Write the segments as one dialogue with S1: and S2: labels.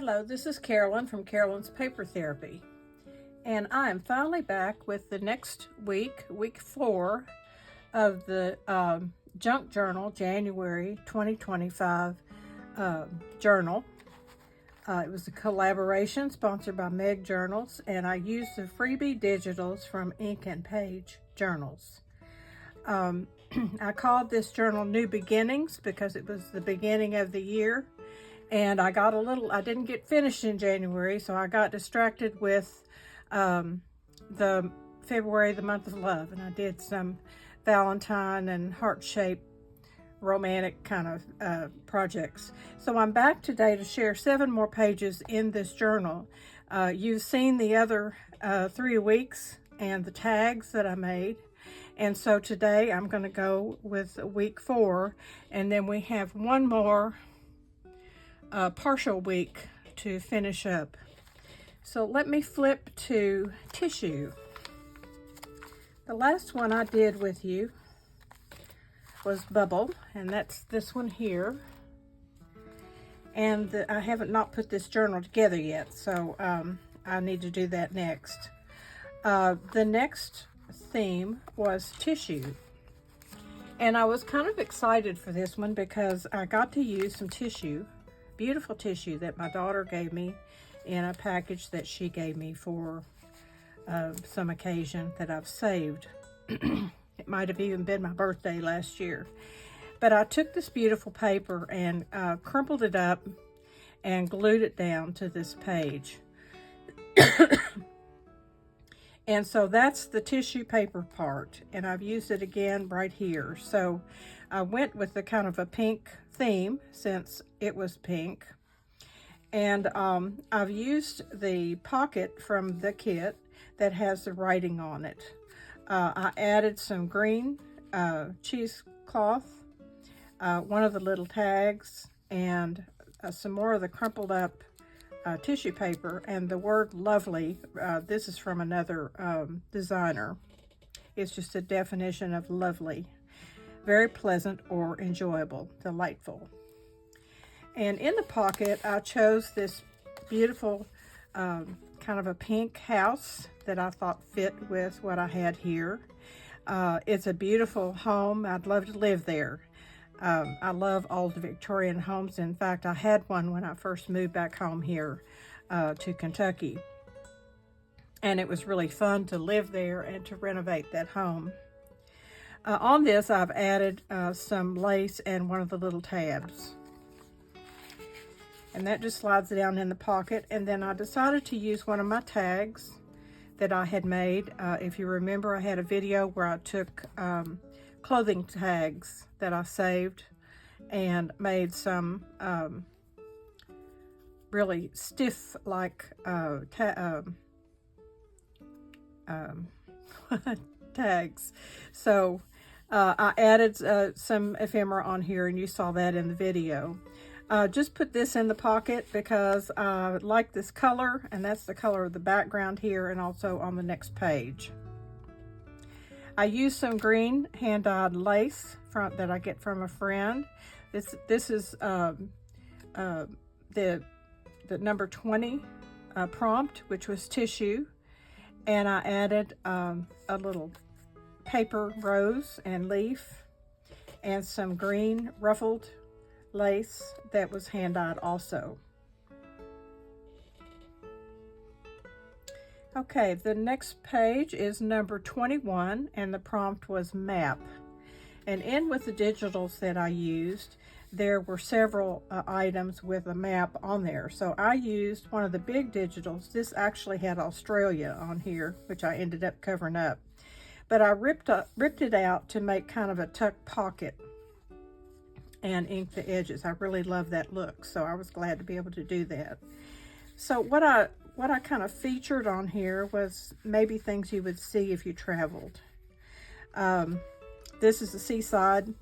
S1: Hello, this is Carolyn from Carolyn's Paper Therapy, and I am finally back with the next week, week 4 of the Junk Journal January 2025 journal. It was a collaboration sponsored by Meg Journals, and I used the freebie digitals from Ink and Page Journals. I called this journal New Beginnings because it was the beginning of the year. And I didn't get finished in January, so I got distracted with the February, the month of love. And I did some Valentine and heart-shaped romantic kind of projects. So I'm back today to share 7 more pages in this journal. You've seen the other 3 weeks and the tags that I made. And so today I'm going to go with week 4, and then we have one more partial week to finish up. So let me flip to tissue. The last one I did with you was Bubble, and that's this one here. And I haven't not put this journal together yet, so I need to do that next. The next theme was tissue. And I was kind of excited for this one because I got to use some tissue, beautiful tissue that my daughter gave me in a package that she gave me for some occasion that I've saved. It might have even been my birthday last year. But I took this beautiful paper and crumpled it up and glued it down to this page. And so that's the tissue paper part, and I've used it again right here. So I went with the kind of a pink theme since it was pink, and I've used the pocket from the kit that has the writing on it. I added some green cheesecloth, one of the little tags, and some more of the crumpled up tissue paper, and the word lovely, this is from another designer. It's just a definition of lovely. Very pleasant or enjoyable, delightful. And in the pocket, I chose this beautiful kind of a pink house that I thought fit with what I had here. It's a beautiful home. I'd love to live there. I love old Victorian homes. In fact, I had one when I first moved back home here to Kentucky. And it was really fun to live there and to renovate that home. On this, I've added some lace and one of the little tabs. And that just slides down in the pocket. And then I decided to use one of my tags that I had made. If you remember, I had a video where I took clothing tags that I saved and made some really stiff like tags. So I added some ephemera on here, and you saw that in the video. Just put this in the pocket because I like this color, and that's the color of the background here and also on the next page. I used some green hand-dyed lace that I get from a friend. This is the number 20 prompt, which was tissue, and I added a little paper rose and leaf and some green ruffled lace that was hand-dyed also. Okay, the next page is number 21, and the prompt was map. And in with the digitals that I used, there were several items with a map on there. So I used one of the big digitals. This actually had Australia on here, which I ended up covering up. But I ripped it out to make kind of a tuck pocket and ink the edges. I really love that look, so I was glad to be able to do that. So what I kind of featured on here was maybe things you would see if you traveled. This is a seaside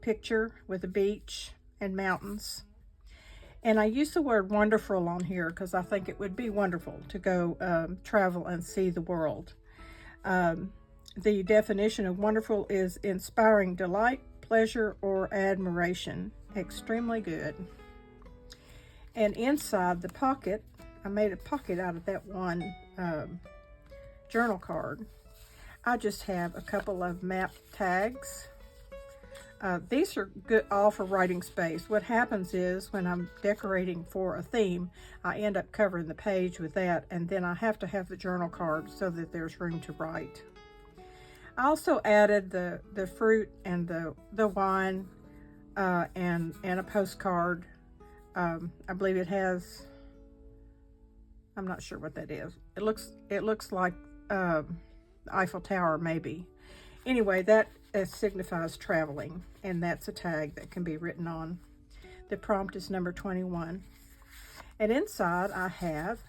S1: picture with a beach and mountains. And I used the word wonderful on here because I think it would be wonderful to go travel and see the world. The definition of wonderful is inspiring delight, pleasure, or admiration. Extremely good. And inside the pocket, I made a pocket out of that one journal card. I just have a couple of map tags. These are good all for writing space. What happens is when I'm decorating for a theme, I end up covering the page with that, and then I have to have the journal card so that there's room to write. I also added the fruit and the wine and a postcard. I believe it has, I'm not sure what that is. It looks like the Eiffel Tower maybe. Anyway, that signifies traveling, and that's a tag that can be written on. The prompt is number 21. And inside I have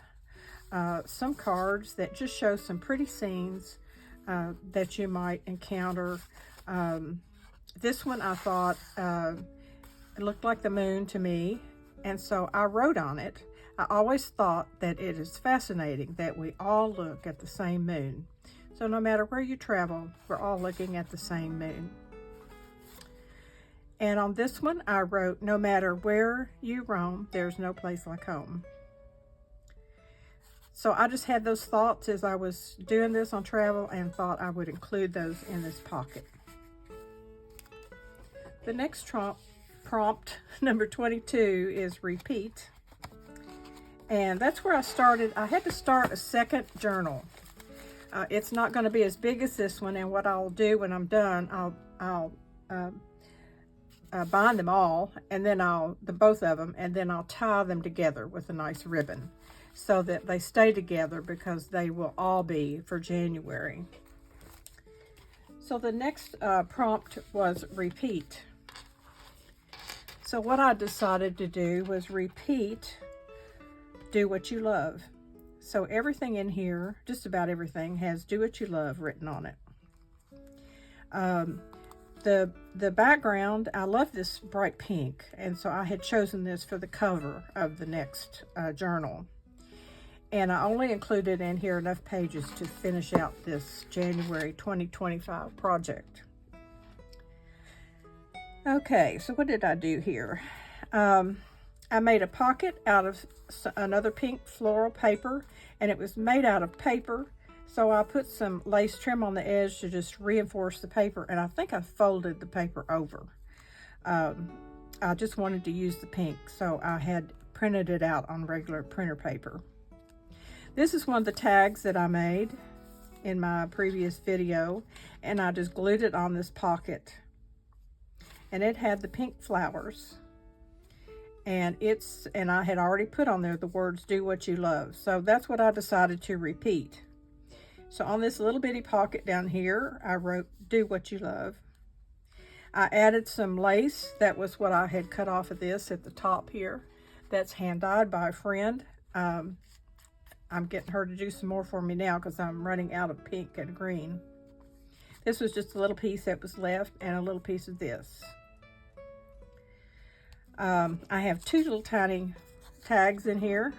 S1: some cards that just show some pretty scenes that you might encounter. This one I thought it looked like the moon to me, and so I wrote on it. I always thought that it is fascinating that we all look at the same moon. So no matter where you travel, we're all looking at the same moon. And on this one, I wrote, no matter where you roam, there's no place like home. So I just had those thoughts as I was doing this on travel and thought I would include those in this pocket. The next prompt, number 22, is repeat. And that's where I started. I had to start a second journal. It's not going to be as big as this one, and what I'll do when I'm done, I'll bind them all, and then both of them, and then I'll tie them together with a nice ribbon so that they stay together, because they will all be for January. So the next prompt was repeat. So what I decided to do was repeat, do what you love. So everything in here, just about everything, has do what you love written on it. The background, I love this bright pink, and so I had chosen this for the cover of the next journal. And I only included in here enough pages to finish out this January 2025 project. Okay, so what did I do here? I made a pocket out of another pink floral paper, and it was made out of paper, so I put some lace trim on the edge to just reinforce the paper, and I think I folded the paper over. I just wanted to use the pink, so I had printed it out on regular printer paper. This is one of the tags that I made in my previous video, and I just glued it on this pocket, and it had the pink flowers. And I had already put on there the words, do what you love. So that's what I decided to repeat. So on this little bitty pocket down here, I wrote, do what you love. I added some lace. That was what I had cut off of this at the top here. That's hand dyed by a friend. I'm getting her to do some more for me now because I'm running out of pink and green. This was just a little piece that was left, and a little piece of this. I have two little tiny tags in here.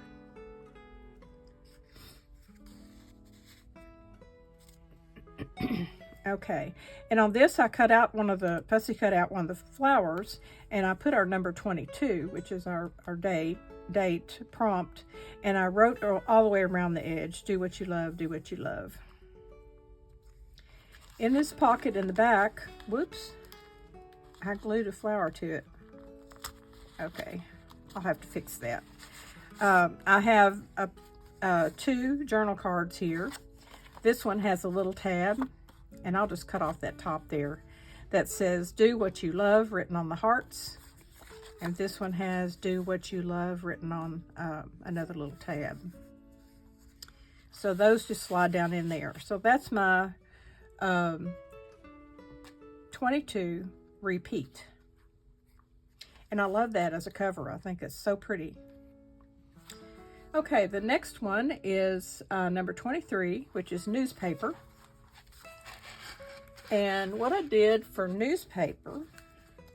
S1: Okay, and on this I cut out Pussy cut out one of the flowers, and I put our number 22, which is our date prompt, and I wrote all the way around the edge, do what you love, do what you love. In this pocket in the back, whoops, I glued a flower to it. Okay, I'll have to fix that. I have two journal cards here. This one has a little tab, and I'll just cut off that top there, that says do what you love written on the hearts, and this one has do what you love written on another little tab. So those just slide down in there. So that's my 22 repeat. And I love that as a cover. I think it's so pretty. Okay, the next one is number 23, which is newspaper. And what I did for newspaper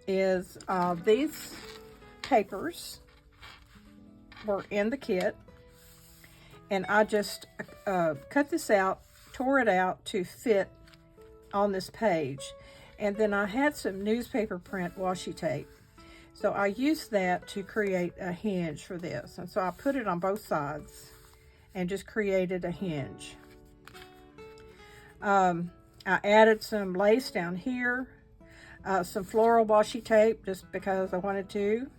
S1: is these papers were in the kit. And I just cut this out, tore it out to fit on this page. And then I had some newspaper print washi tape. So I used that to create a hinge for this. And so I put it on both sides and just created a hinge. I added some lace down here, some floral washi tape just because I wanted to,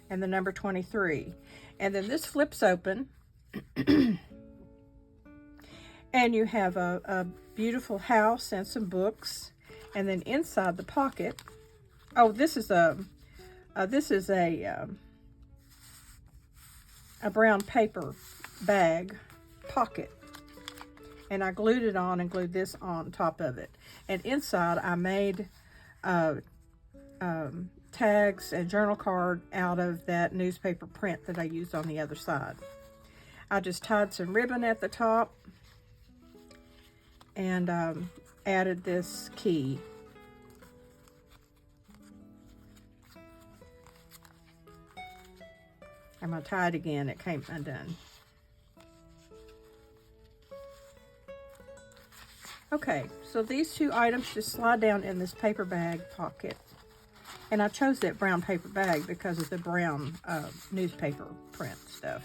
S1: and the number 23. And then this flips open and you have a beautiful house and some books. And then inside the pocket, oh, this is a brown paper bag pocket, and I glued it on and glued this on top of it. And inside I made tags and journal card out of that newspaper print that I used on the other side. I just tied some ribbon at the top and added this key. I'm going to tie it again. It came undone. Okay, so these two items just slide down in this paper bag pocket. And I chose that brown paper bag because of the brown newspaper print stuff.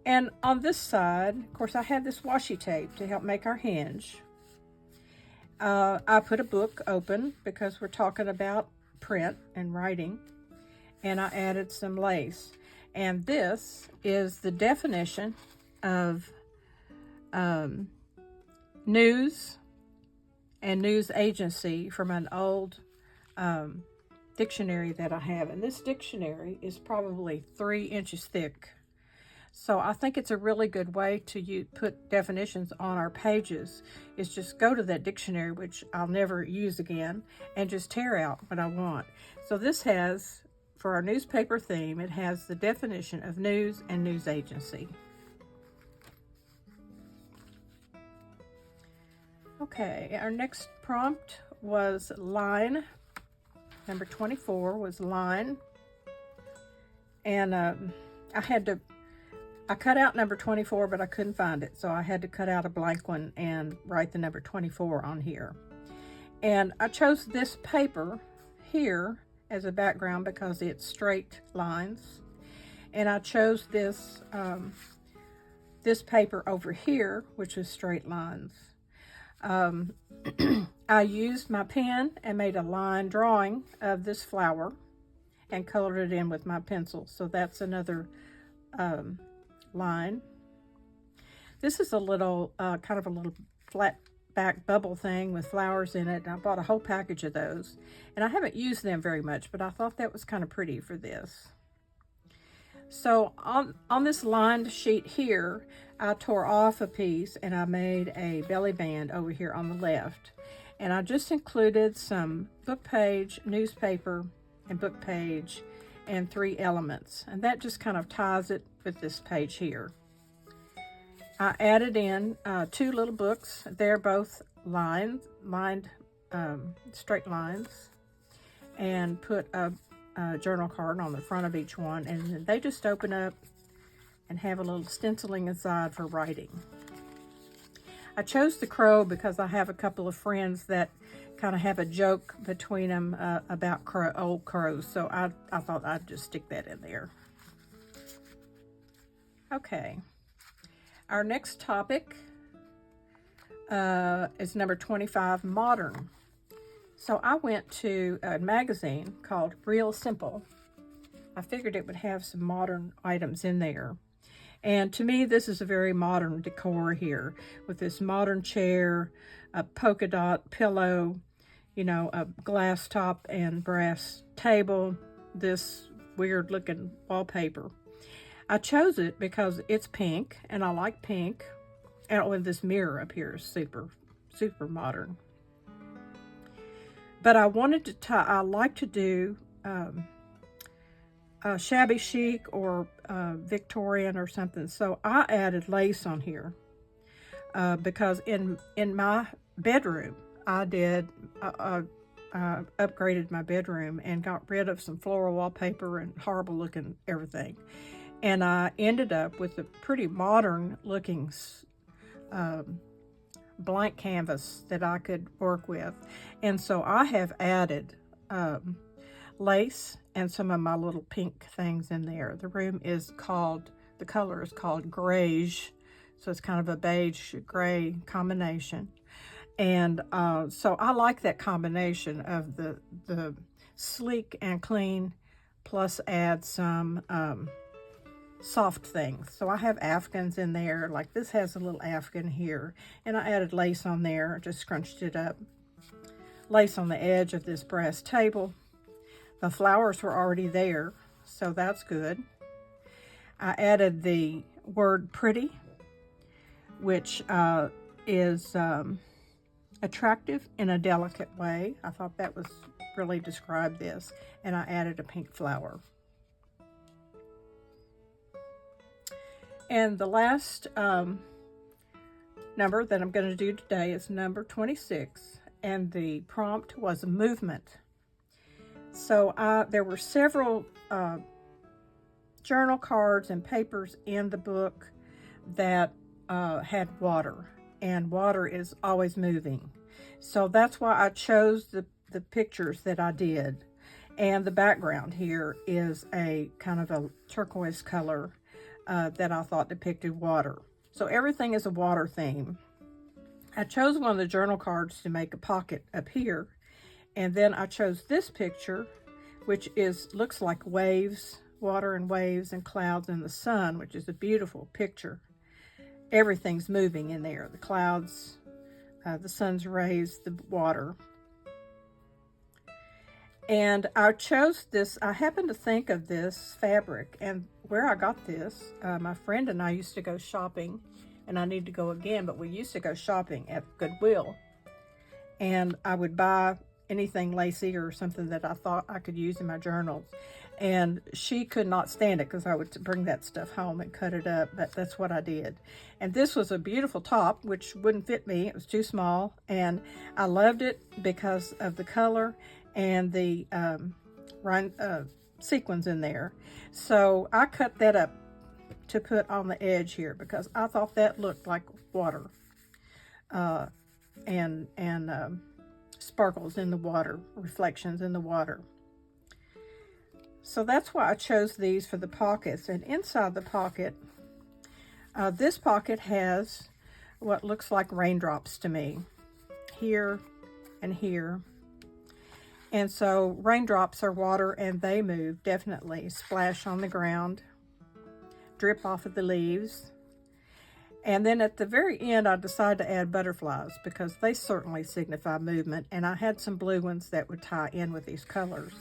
S1: And on this side, of course, I had this washi tape to help make our hinge. I put a book open because we're talking about print and writing, and I added some lace. And this is the definition of news and news agency from an old dictionary that I have. And this dictionary is probably 3 inches thick. So I think it's a really good way to put definitions on our pages, is just go to that dictionary, which I'll never use again, and just tear out what I want. So this has, for our newspaper theme, it has the definition of news and news agency. Okay, our next prompt was line. Number 24 was line. And I cut out number 24, but I couldn't find it. So I had to cut out a blank one and write the number 24 on here. And I chose this paper here as a background because it's straight lines. And I chose this, this paper over here, which is straight lines. I used my pen and made a line drawing of this flower and colored it in with my pencil. So that's another line. This is a little, kind of a little flat back bubble thing with flowers in it. And I bought a whole package of those. And I haven't used them very much, but I thought that was kind of pretty for this. So on this lined sheet here, I tore off a piece and I made a belly band over here on the left. And I just included some book page, newspaper, and book page, and 3 elements. And that just kind of ties it with this page here. I added in 2 little books. They're both lined straight lines, and put a journal card on the front of each one, and they just open up and have a little stenciling inside for writing. I chose the crow because I have a couple of friends that kind of have a joke between them about old crows, so I thought I'd just stick that in there. Okay, our next topic is number 25, modern. So I went to a magazine called Real Simple. I figured it would have some modern items in there. And to me, this is a very modern decor here, with this modern chair, a polka dot pillow, you know, a glass top and brass table, this weird looking wallpaper. I chose it because it's pink, and I like pink. And with this mirror up here is super, super modern. But I wanted to I like to do shabby chic or Victorian or something. So I added lace on here because in my bedroom, I did upgraded my bedroom and got rid of some floral wallpaper and horrible looking everything. And I ended up with a pretty modern looking blank canvas that I could work with. And so I have added lace and some of my little pink things in there. The room is called, the color is called Greige. So it's kind of a beige gray combination. And so I like that combination of the sleek and clean, plus add some soft things. So I have afghans in there, like this has a little afghan here, and I added lace on there, just scrunched it up. Lace on the edge of this brass table. The flowers were already there, so that's good. I added the word pretty, which is attractive in a delicate way. I thought that was really described this, and I added a pink flower. And the last number that I'm going to do today is number 26, and the prompt was movement. So there were several journal cards and papers in the book that had water, and water is always moving. So that's why I chose the pictures that I did. And the background here is a kind of a turquoise color that I thought depicted water. So everything is a water theme. I chose one of the journal cards to make a pocket up here. And then I chose this picture, which looks like waves, water and waves and clouds and the sun, which is a beautiful picture. Everything's moving in there. The clouds, the sun's rays, the water. And I chose this, I happened to think of this fabric, and where I got this, my friend and I used to go shopping, and I need to go again, but we used to go shopping at Goodwill. And I would buy anything lacy or something that I thought I could use in my journals. And she could not stand it because I would bring that stuff home and cut it up, but that's what I did. And this was a beautiful top, which wouldn't fit me. It was too small, and I loved it because of the color and the sequins in there. So I cut that up to put on the edge here because I thought that looked like water and sparkles in the water, reflections in the water. So that's why I chose these for the pockets. And inside the pocket, this pocket has what looks like raindrops to me, here and here. And so raindrops are water and they move, definitely. Splash on the ground, drip off of the leaves. And then at the very end, I decided to add butterflies because they certainly signify movement. And I had some blue ones that would tie in with these colors.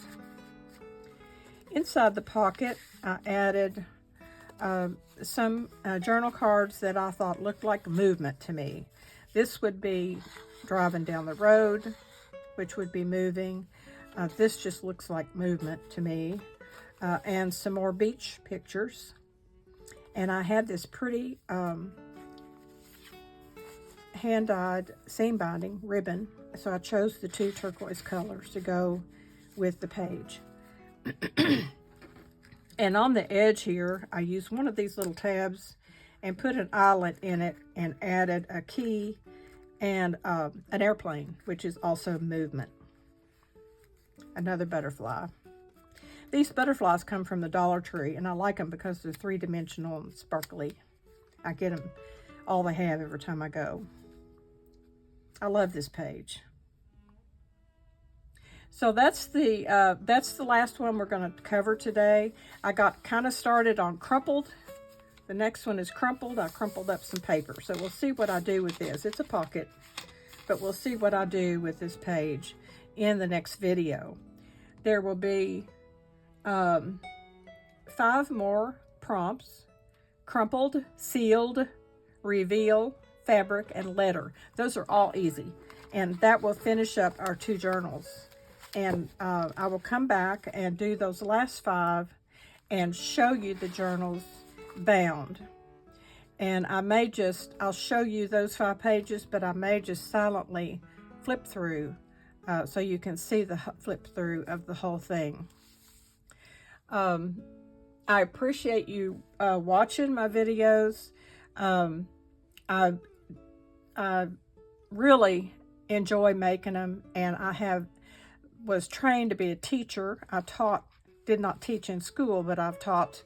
S1: Inside the pocket, I added some journal cards that I thought looked like movement to me. This would be driving down the road, which would be moving. This just looks like movement to me. And some more beach pictures. And I had this pretty hand-dyed seam binding ribbon. So I chose the two turquoise colors to go with the page. And on the edge here, I used one of these little tabs and put an eyelet in it and added a key and an airplane, which is also movement. Another butterfly. These butterflies come from the Dollar Tree, and I like them because they're three-dimensional and sparkly. I get them all they have every time I go. I love this page. So that's the last one we're going to cover today. I got kind of started on crumpled. The next one is crumpled. I crumpled up some paper. So we'll see what I do with this. It's a pocket, but we'll see what I do with this page in the next video. There will be 5 more prompts: crumpled, sealed, reveal, fabric, and letter. Those are all easy. And that will finish up our 2 journals. And I will come back and do those last 5 and show you the journals bound. And I'll show you those 5 pages, but I may just silently flip through so you can see the flip through of the whole thing. I appreciate you watching my videos. I really enjoy making them, and was trained to be a teacher. Did not teach in school, but I've taught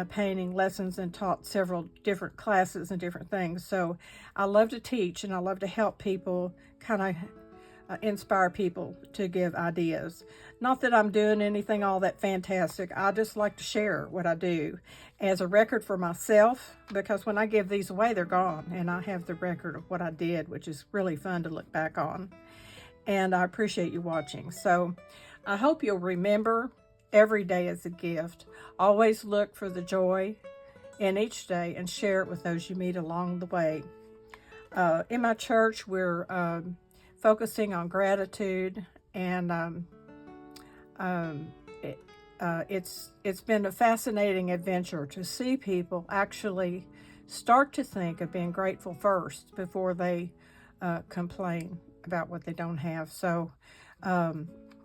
S1: painting lessons and taught several different classes and different things. So I love to teach, and I love to help people, kind of inspire people to give ideas. Not that I'm doing anything all that fantastic. I just like to share what I do as a record for myself, because when I give these away, they're gone, and I have the record of what I did, which is really fun to look back on. And I appreciate you watching. So I hope you'll remember every day is a gift. Always look for the joy in each day and share it with those you meet along the way. In my church, we're focusing on gratitude, and it's been a fascinating adventure to see people actually start to think of being grateful first before they complain about what they don't have. So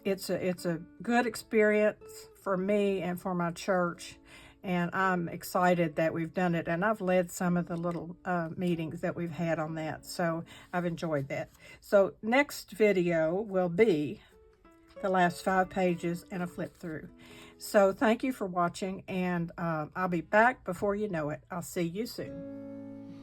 S1: it's a good experience for me and for my church, and I'm excited that we've done it, and I've led some of the little meetings that we've had on that, so I've enjoyed that. So next video will be the last 5 pages and a flip through. So thank you for watching, and I'll be back before you know it. I'll see you soon.